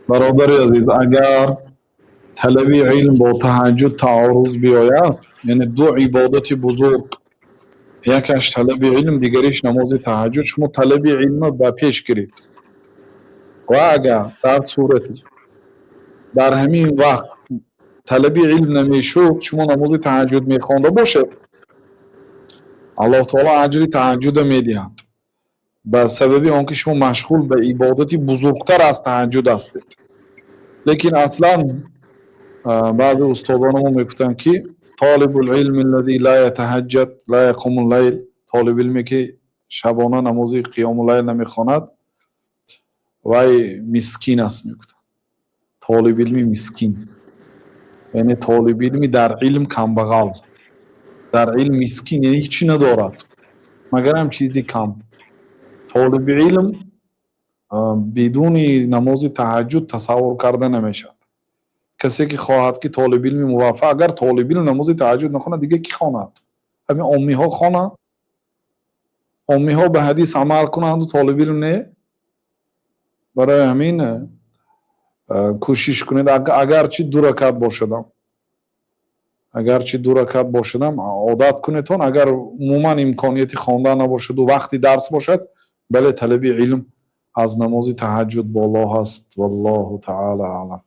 برادری عزیز، اگر طلب علم با تهجد تعارض بیاید، یعنی دو عبادت بزرگ، یکش طلب علم دیگریش نماز تهجد، شما طلب علم به پیش گیرید و اگر در صورتی در همین وقت طلب علم نمیشد، شما نماز تهجد میخوانده باشد، الله تعالی اجر تهجد میدهد به سبب آنکه شما مشغول به عبادتی بزرگتر از تهجد هستید. لیکن اصلا بعض استادان ما میگفتن که طالب العلم الذي لا يتهجد لا يقوم اللیل، طالب علمی که شبانه نماز قیام اللیل نمیخواند وای مسکین است میگفتن. طالب علمی مسکین یعنی طالب علمی در علم کمبغل، در علم مسکین، یعنی هیچی ندارد مگر هم چیزی کم. طالب علم بدون نماز تهجد تصور کرده نمیشد. کسی که خواهد که طالب علم موفق، اگر طالب علم نماز تهجد نخواند دیگه کی خواند؟ همین امی ها خوانند، امی ها به حدیث عمل کنند و طالب علم نه. برای همین کوشش کنید اگر چی دو رکعت باشدم، اگر چی دو رکعت باشدم عادت کنیدتون. اگر عموما امکانیتی خواندن نباشد و وقتی درس باشد، بله طلب علم از نماز تهجد بالا هست. والله تعالی اعلم.